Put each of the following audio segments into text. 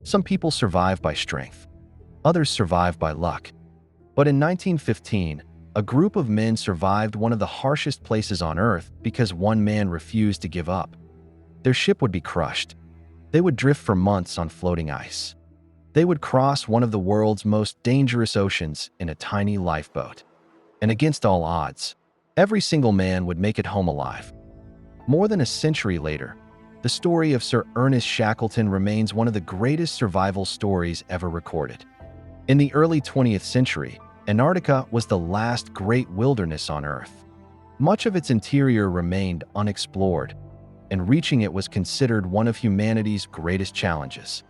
Some people survive by strength. Others survive by luck. But in 1915, a group of men survived one of the harshest places on Earth because one man refused to give up. Their ship would be crushed. They would drift for months on floating ice. They would cross one of the world's most dangerous oceans in a tiny lifeboat. And against all odds, every single man would make it home alive. More than a century later, the story of Sir Ernest Shackleton remains one of the greatest survival stories ever recorded. In the early 20th century, Antarctica was the last great wilderness on Earth. Much of its interior remained unexplored, and reaching it was considered one of humanity's greatest challenges.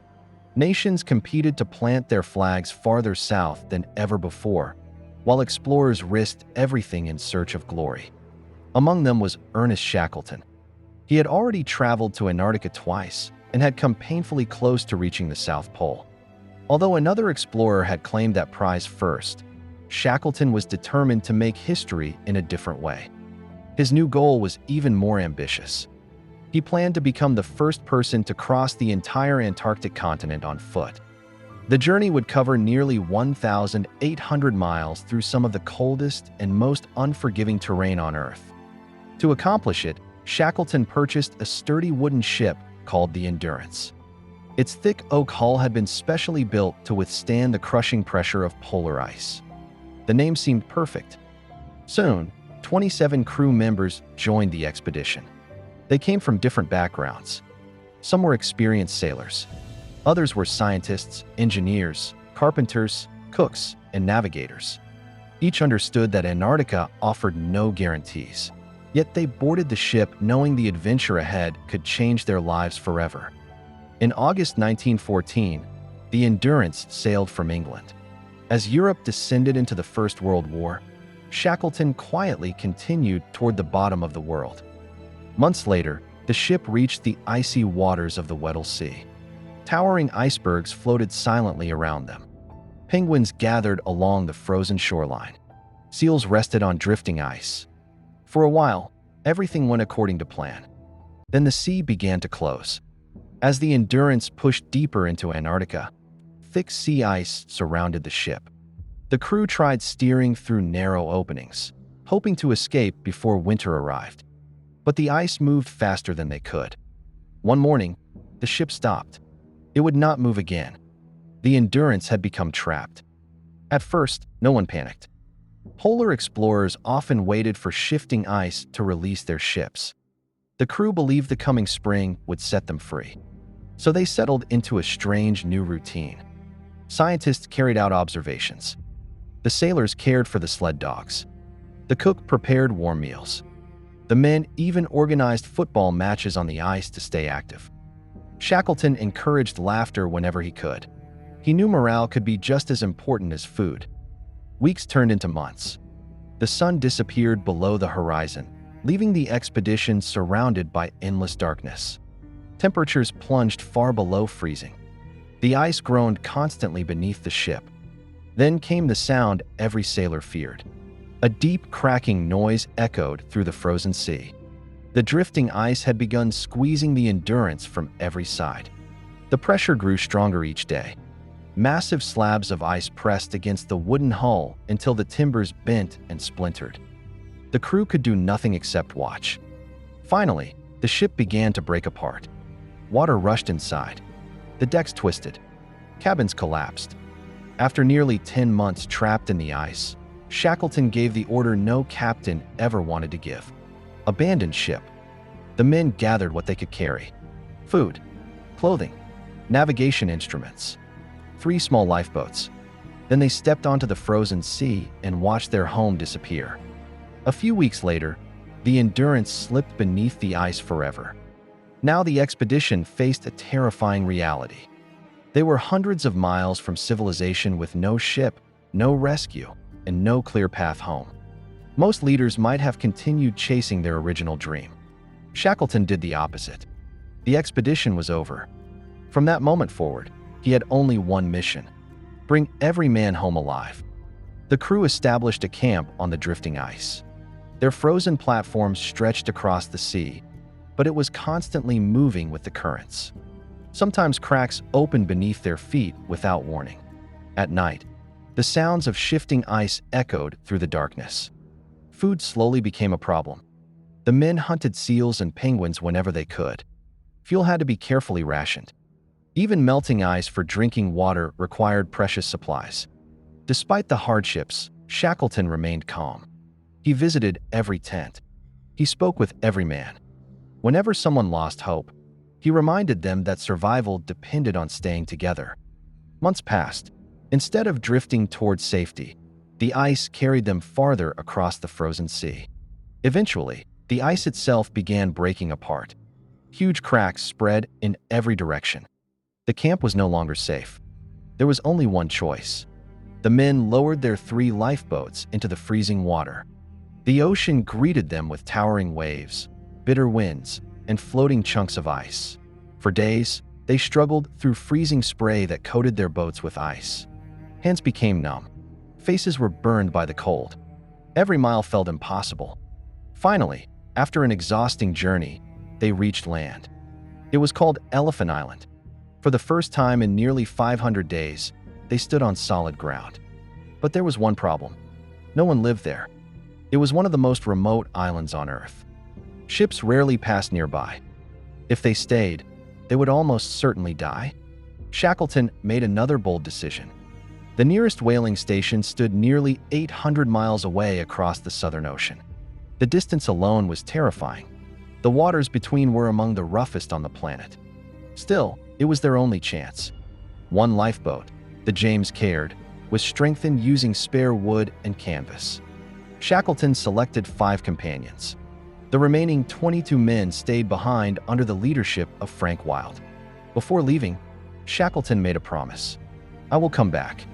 Nations competed to plant their flags farther south than ever before, while explorers risked everything in search of glory. Among them was Ernest Shackleton. He had already traveled to Antarctica twice and had come painfully close to reaching the South Pole. Although another explorer had claimed that prize first, Shackleton was determined to make history in a different way. His new goal was even more ambitious. He planned to become the first person to cross the entire Antarctic continent on foot. The journey would cover nearly 1,800 miles through some of the coldest and most unforgiving terrain on Earth. To accomplish it, Shackleton purchased a sturdy wooden ship called the Endurance. Its thick oak hull had been specially built to withstand the crushing pressure of polar ice. The name seemed perfect. Soon, 27 crew members joined the expedition. They came from different backgrounds. Some were experienced sailors. Others were scientists, engineers, carpenters, cooks, and navigators. Each understood that Antarctica offered no guarantees. Yet they boarded the ship knowing the adventure ahead could change their lives forever. In August 1914, the Endurance sailed from England. As Europe descended into the First World War, Shackleton quietly continued toward the bottom of the world. Months later, the ship reached the icy waters of the Weddell Sea. Towering icebergs floated silently around them. Penguins gathered along the frozen shoreline. Seals rested on drifting ice. For a while, everything went according to plan. Then the sea began to close. As the Endurance pushed deeper into Antarctica, thick sea ice surrounded the ship. The crew tried steering through narrow openings, hoping to escape before winter arrived. But the ice moved faster than they could. One morning, the ship stopped. It would not move again. The Endurance had become trapped. At first, no one panicked. Polar explorers often waited for shifting ice to release their ships. The crew believed the coming spring would set them free. So they settled into a strange new routine. Scientists carried out observations. The sailors cared for the sled dogs. The cook prepared warm meals. The men even organized football matches on the ice to stay active. Shackleton encouraged laughter whenever he could. He knew morale could be just as important as food. Weeks turned into months. The sun disappeared below the horizon, leaving the expedition surrounded by endless darkness. Temperatures plunged far below freezing. The ice groaned constantly beneath the ship. Then came the sound every sailor feared. A deep cracking noise echoed through the frozen sea. The drifting ice had begun squeezing the Endurance from every side. The pressure grew stronger each day. Massive slabs of ice pressed against the wooden hull until the timbers bent and splintered. The crew could do nothing except watch. Finally, the ship began to break apart. Water rushed inside. The decks twisted. Cabins collapsed. After nearly 10 months trapped in the ice, Shackleton gave the order no captain ever wanted to give. Abandon ship. The men gathered what they could carry: food, clothing, navigation instruments, 3 small lifeboats. Then they stepped onto the frozen sea and watched their home disappear. A few weeks later, the Endurance slipped beneath the ice forever. Now the expedition faced a terrifying reality. They were hundreds of miles from civilization with no ship, no rescue, and no clear path home. Most leaders might have continued chasing their original dream. Shackleton did the opposite. The expedition was over. From that moment forward, he had only one mission: bring every man home alive. The crew established a camp on the drifting ice. Their frozen platforms stretched across the sea, but it was constantly moving with the currents. Sometimes cracks opened beneath their feet without warning. At night, the sounds of shifting ice echoed through the darkness. Food slowly became a problem. The men hunted seals and penguins whenever they could. Fuel had to be carefully rationed. Even melting ice for drinking water required precious supplies. Despite the hardships, Shackleton remained calm. He visited every tent. He spoke with every man. Whenever someone lost hope, he reminded them that survival depended on staying together. Months passed. Instead of drifting towards safety, the ice carried them farther across the frozen sea. Eventually, the ice itself began breaking apart. Huge cracks spread in every direction. The camp was no longer safe. There was only one choice. The men lowered their 3 lifeboats into the freezing water. The ocean greeted them with towering waves, bitter winds, and floating chunks of ice. For days, they struggled through freezing spray that coated their boats with ice. Hands became numb. Faces were burned by the cold. Every mile felt impossible. Finally, after an exhausting journey, they reached land. It was called Elephant Island. For the first time in nearly 500 days, they stood on solid ground. But there was one problem. No one lived there. It was one of the most remote islands on Earth. Ships rarely passed nearby. If they stayed, they would almost certainly die. Shackleton made another bold decision. The nearest whaling station stood nearly 800 miles away across the Southern Ocean. The distance alone was terrifying. The waters between were among the roughest on the planet. Still, it was their only chance. One lifeboat, the James Caird, was strengthened using spare wood and canvas. Shackleton selected 5 companions. The remaining 22 men stayed behind under the leadership of Frank Wild. Before leaving, Shackleton made a promise. "I will come back."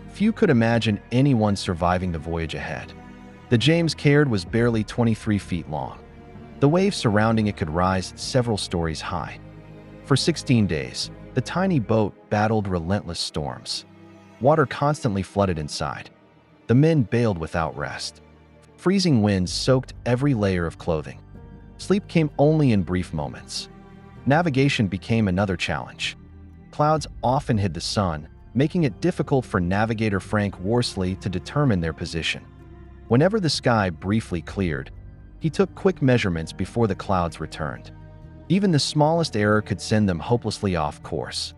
Few could imagine anyone surviving the voyage ahead. The James Caird was barely 23 feet long. The waves surrounding it could rise several stories high. For 16 days, the tiny boat battled relentless storms. Water constantly flooded inside. The men bailed without rest. Freezing winds soaked every layer of clothing. Sleep came only in brief moments. Navigation became another challenge. Clouds often hid the sun, making it difficult for navigator Frank Worsley to determine their position. Whenever the sky briefly cleared, he took quick measurements before the clouds returned. Even the smallest error could send them hopelessly off course.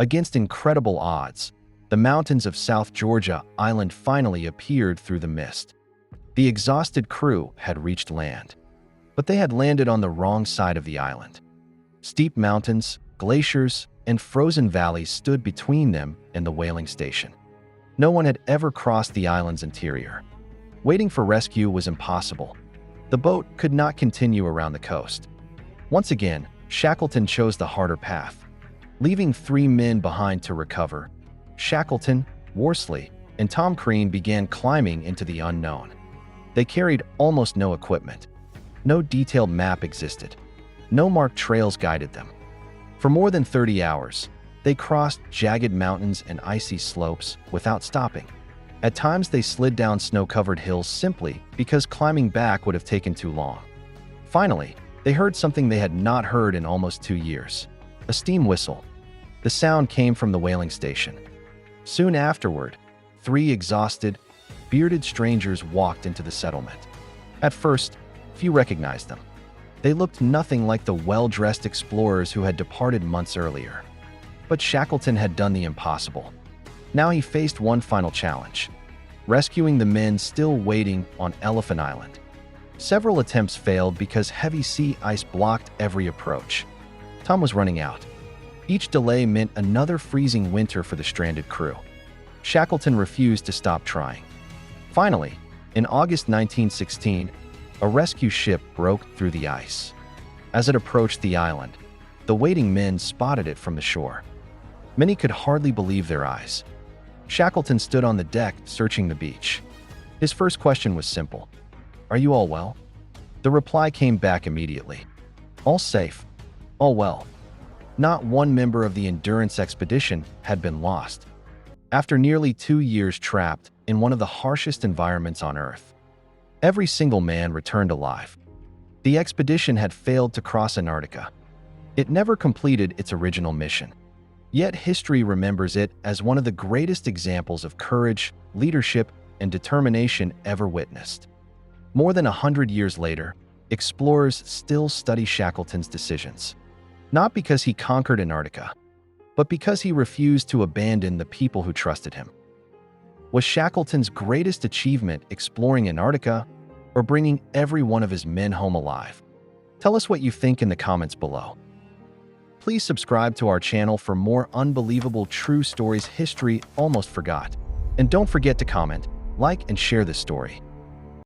Against incredible odds, the mountains of South Georgia Island finally appeared through the mist. The exhausted crew had reached land, but they had landed on the wrong side of the island. Steep mountains, glaciers, and frozen valleys stood between them and the whaling station. No one had ever crossed the island's interior. Waiting for rescue was impossible. The boat could not continue around the coast. Once again, Shackleton chose the harder path. Leaving 3 men behind to recover, Shackleton, Worsley, and Tom Crean began climbing into the unknown. They carried almost no equipment. No detailed map existed. No marked trails guided them. For more than 30 hours, they crossed jagged mountains and icy slopes without stopping. At times, they slid down snow-covered hills simply because climbing back would have taken too long. Finally, they heard something they had not heard in almost 2 years: a steam whistle. The sound came from the whaling station. Soon afterward, 3 exhausted, bearded strangers walked into the settlement. At first, few recognized them. They looked nothing like the well-dressed explorers who had departed months earlier. But Shackleton had done the impossible. Now he faced one final challenge: rescuing the men still waiting on Elephant Island. Several attempts failed because heavy sea ice blocked every approach. Time was running out. Each delay meant another freezing winter for the stranded crew. Shackleton refused to stop trying. Finally, in August 1916, a rescue ship broke through the ice. As it approached the island, the waiting men spotted it from the shore. Many could hardly believe their eyes. Shackleton stood on the deck, searching the beach. His first question was simple: "Are you all well?" The reply came back immediately: "All safe. All well." Not one member of the Endurance expedition had been lost. After nearly 2 years trapped in one of the harshest environments on Earth, every single man returned alive. The expedition had failed to cross Antarctica. It never completed its original mission. Yet history remembers it as one of the greatest examples of courage, leadership, and determination ever witnessed. More than 100 years later, explorers still study Shackleton's decisions. Not because he conquered Antarctica, but because he refused to abandon the people who trusted him. Was Shackleton's greatest achievement exploring Antarctica or bringing every one of his men home alive? Tell us what you think in the comments below. Please subscribe to our channel for more unbelievable true stories history almost forgot. And don't forget to comment, like, and share this story.